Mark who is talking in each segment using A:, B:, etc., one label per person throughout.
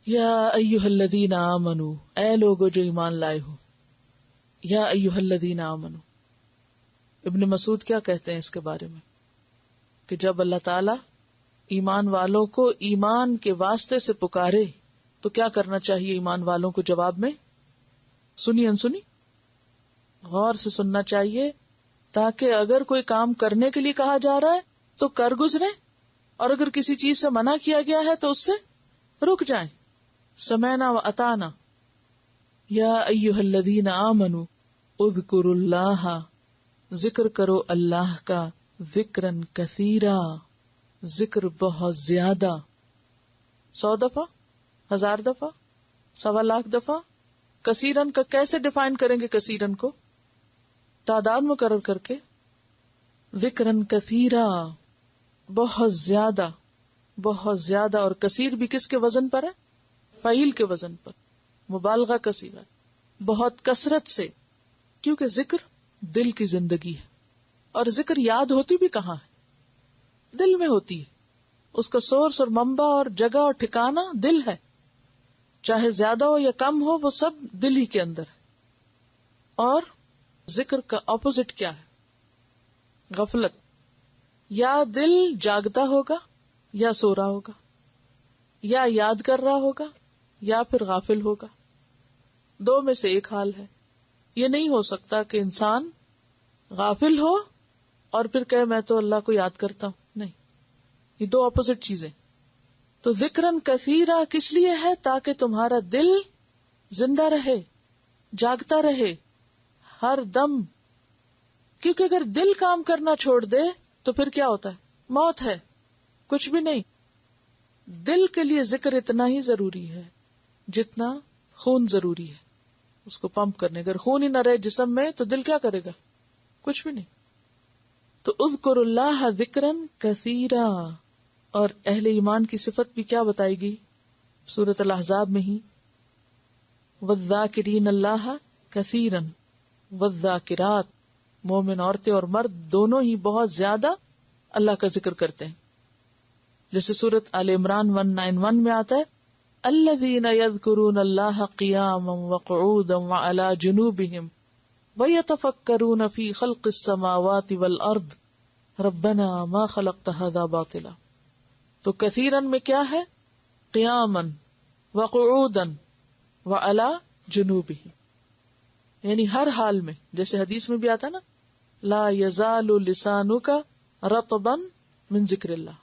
A: یا ایھا الذین آمنو، اے لوگو جو ایمان لائے ہو. یا ایھا الذین آمنو. ابن مسعود کیا کہتے ہیں اس کے بارے میں کہ جب اللہ تعالی ایمان والوں کو ایمان کے واسطے سے پکارے تو کیا کرنا چاہیے ایمان والوں کو جواب میں؟ سنی انسنی، غور سے سننا چاہیے تاکہ اگر کوئی کام کرنے کے لیے کہا جا رہا ہے تو کر گزرے، اور اگر کسی چیز سے منع کیا گیا ہے تو اس سے رک جائیں. سمعنا و اطعنا. یا ایھا الذین آمنوا اذکروا اللہ، ذکر کرو اللہ کا، ذکرا کثیرا، ذکر بہت زیادہ. 100 دفعہ، 1000 دفعہ، 1,00,000 دفعہ. کثیرن کا کیسے ڈیفائن کریں گے؟ کثیرن کو تعداد مقرر کر کے. ذکرن کثیرا، بہت زیادہ، بہت زیادہ. اور کثیر بھی کس کے وزن پر ہے؟ فعیل کے وزن پر، مبالغہ کثیرہ، بہت کثرت سے. کیونکہ ذکر دل کی زندگی ہے، اور ذکر یاد ہوتی بھی کہاں ہے؟ دل میں ہوتی ہے. اس کا سورس اور منبع اور جگہ اور ٹھکانہ دل ہے. چاہے زیادہ ہو یا کم ہو، وہ سب دل ہی کے اندر ہے. اور ذکر کا اپوزٹ کیا ہے؟ غفلت. یا دل جاگتا ہوگا یا سو رہا ہوگا، یا یاد کر رہا ہوگا یا پھر غافل ہوگا. دو میں سے ایک حال ہے. یہ نہیں ہو سکتا کہ انسان غافل ہو اور پھر کہے میں تو اللہ کو یاد کرتا ہوں. نہیں، یہ دو اپوزٹ چیزیں. تو ذکرن کثیرا کس لیے ہے؟ تاکہ تمہارا دل زندہ رہے، جاگتا رہے ہر دم. کیونکہ اگر دل کام کرنا چھوڑ دے تو پھر کیا ہوتا ہے؟ موت ہے، کچھ بھی نہیں. دل کے لیے ذکر اتنا ہی ضروری ہے جتنا خون ضروری ہے اس کو پمپ کرنے. اگر خون ہی نہ رہے جسم میں تو دل کیا کرے گا؟ کچھ بھی نہیں. تو اذکر اللہ ذکرن کثیرا. اور اہل ایمان کی صفت بھی کیا بتائے گی سورۃ الاحزاب میں ہی؟ والذاکرین اللہ کثیرا والذاکرات. مومن عورتیں اور مرد دونوں ہی بہت زیادہ اللہ کا ذکر کرتے ہیں. جیسے سورۃ آل عمران 191 میں آتا ہے الذین یذکرون اللہ قیاما وقعودا وعلی جنوبہم ویتفکرون فی خلق السماوات والارض ربنا ما خلقت ھذا باطلا. تو کثیرن میں کیا ہے؟ قیاما وقعودا وعلی جنوبہم، یعنی ہر حال میں. جیسے حدیث میں بھی آتا نا لا یزال لسانک رطبا من ذکر اللہ،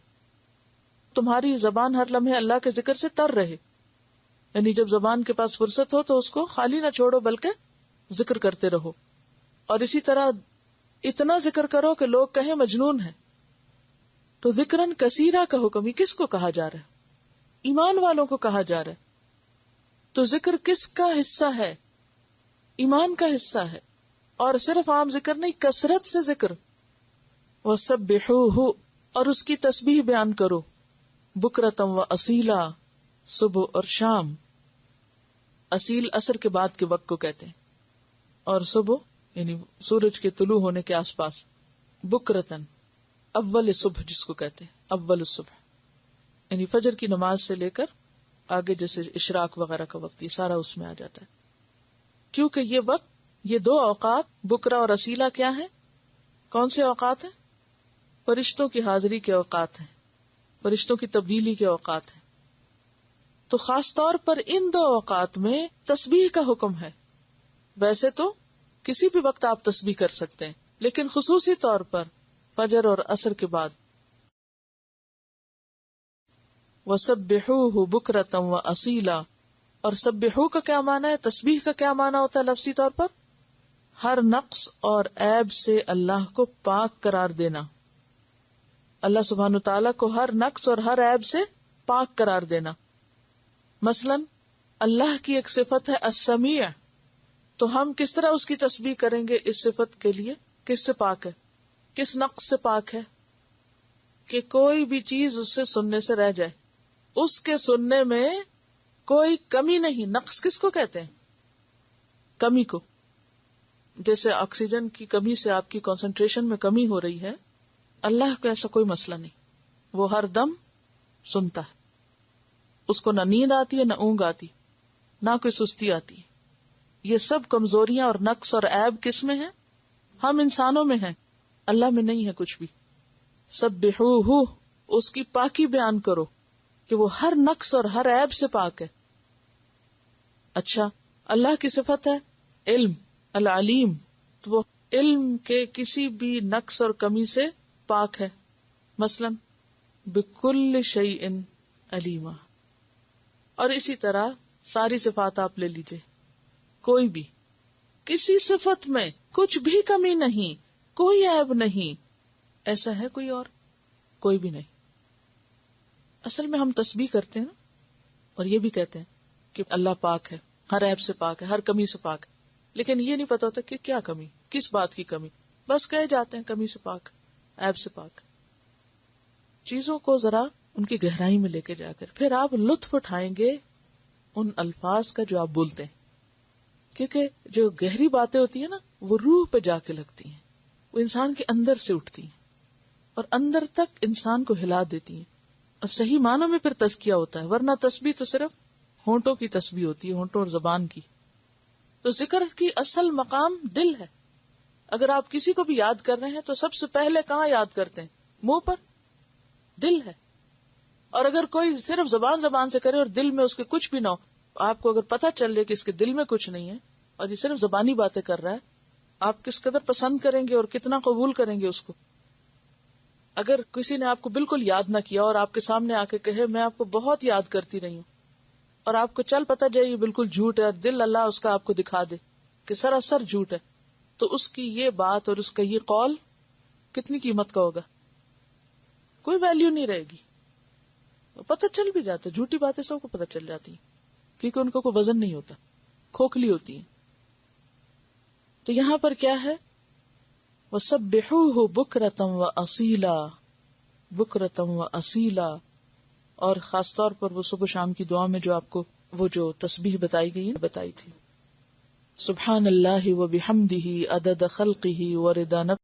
A: تمہاری زبان ہر لمحے اللہ کے ذکر سے تر رہے. یعنی جب زبان کے پاس فرصت ہو تو اس کو خالی نہ چھوڑو بلکہ ذکر کرتے رہو. اور اسی طرح اتنا ذکر کرو کہ لوگ کہیں مجنون ہے. تو ذکرن کثیرہ کا حکم ہی کس کو کہا جا رہا ہے؟ ایمان والوں کو کہا جا رہا ہے. تو ذکر کس کا حصہ ہے؟ ایمان کا حصہ ہے. اور صرف عام ذکر نہیں، کثرت سے ذکر. وَسَبِّحُوهُ، اور اس کی تسبیح بیان کرو. بکرتم و اصیلا، صبح اور شام. اصیل عصر کے بعد کے وقت کو کہتے ہیں، اور صبح یعنی سورج کے طلوع ہونے کے آس پاس. بکرتن اول صبح جس کو کہتے ہیں، اول صبح یعنی فجر کی نماز سے لے کر آگے جیسے اشراق وغیرہ کا وقت، یہ سارا اس میں آ جاتا ہے. کیونکہ یہ وقت، یہ دو اوقات بکرا اور اصیلا کیا ہیں؟ کون سے اوقات ہیں؟ فرشتوں کی حاضری کے اوقات ہیں، فرشتوں کی تبدیلی کے اوقات ہیں. تو خاص طور پر ان دو اوقات میں تسبیح کا حکم ہے. ویسے تو کسی بھی وقت آپ تسبیح کر سکتے ہیں، لیکن خصوصی طور پر فجر اور عصر کے بعد. وَسَبِّحُوهُ بُكْرَةً وَأَصِيلًا. اور سبحو کا کیا معنی ہے؟ تسبیح کا کیا معنی ہوتا ہے لفظی طور پر؟ ہر نقص اور عیب سے اللہ کو پاک قرار دینا. اللہ سبحانہ تعالیٰ کو ہر نقص اور ہر عیب سے پاک قرار دینا. مثلا اللہ کی ایک صفت ہے السمیع، تو ہم کس طرح اس کی تسبیح کریں گے اس صفت کے لیے؟ کس سے پاک ہے؟ کس نقص سے پاک ہے؟ کہ کوئی بھی چیز اس سے سننے سے رہ جائے، اس کے سننے میں کوئی کمی نہیں. نقص کس کو کہتے ہیں؟ کمی کو. جیسے آکسیجن کی کمی سے آپ کی کنسنٹریشن میں کمی ہو رہی ہے، اللہ کو ایسا کوئی مسئلہ نہیں، وہ ہر دم سنتا ہے. اس کو نہ نیند آتی ہے، نہ اونگ آتی، نہ کوئی سستی آتی. یہ سب کمزوریاں اور نقص اور عیب کس میں ہیں؟ ہم انسانوں میں ہیں، اللہ میں نہیں ہے کچھ بھی. سبحوہ، اس کی پاکی بیان کرو کہ وہ ہر نقص اور ہر عیب سے پاک ہے. اچھا، اللہ کی صفت ہے علم، العلیم، تو وہ علم کے کسی بھی نقص اور کمی سے پاک ہے. مثلا بکل شیء علیما. اور اسی طرح ساری صفات آپ لے لیجئے، کوئی بھی کسی صفت میں کچھ بھی کمی نہیں، کوئی عیب نہیں. ایسا ہے کوئی اور؟ کوئی بھی نہیں. اصل میں ہم تسبیح کرتے ہیں اور یہ بھی کہتے ہیں کہ اللہ پاک ہے، ہر عیب سے پاک ہے، ہر کمی سے پاک ہے، لیکن یہ نہیں پتا ہوتا کہ کیا کمی، کس بات کی کمی. بس کہے جاتے ہیں کمی سے پاک، عیب سے پاک. چیزوں کو ذرا ان کی گہرائی میں لے کے جا کر پھر آپ لطف اٹھائیں گے ان الفاظ کا جو آپ بولتے ہیں، کیونکہ جو گہری باتیں ہوتی ہیں نا وہ روح پہ جا کے لگتی ہیں، وہ انسان کے اندر سے اٹھتی ہیں اور اندر تک انسان کو ہلا دیتی ہیں، اور صحیح معنوں میں پھر تزکیہ ہوتا ہے. ورنہ تسبیح تو صرف ہونٹوں کی تسبیح ہوتی ہے، ہونٹوں اور زبان کی. تو ذکر کی اصل مقام دل ہے. اگر آپ کسی کو بھی یاد کر رہے ہیں تو سب سے پہلے کہاں یاد کرتے ہیں؟ منہ پر. دل ہے. اور اگر کوئی صرف زبان سے کرے اور دل میں اس کے کچھ بھی نہ ہو، آپ کو اگر پتہ چل جائے کہ اس کے دل میں کچھ نہیں ہے اور یہ صرف زبانی باتیں کر رہا ہے، آپ کس قدر پسند کریں گے اور کتنا قبول کریں گے اس کو. اگر کسی نے آپ کو بالکل یاد نہ کیا اور آپ کے سامنے آ کے کہے میں آپ کو بہت یاد کرتی رہی ہوں، اور آپ کو چل پتہ جائے یہ بالکل جھوٹ ہے اور دل اللہ اس کا آپ کو دکھا دے کہ سراسر جھوٹ ہے، تو اس کی یہ بات اور اس کا یہ قول کتنی قیمت کا ہوگا؟ کوئی ویلیو نہیں رہے گی. پتہ چل بھی جاتا، جھوٹی باتیں سب کو پتہ چل جاتی ہیں کیونکہ ان کو کوئی وزن نہیں ہوتا، کھوکھلی ہوتی ہیں. تو یہاں پر کیا ہے؟ وَسَبِّحُوهُ بُكْرَةً وَأَصِيلًا، بُكْرَةً وَأَصِيلًا. اور خاص طور پر وہ صبح شام کی دعا میں جو آپ کو وہ جو تسبیح بتائی گئی بتائی تھی، سبحان اللہ وبحمدہ عدد خلقہ ورضا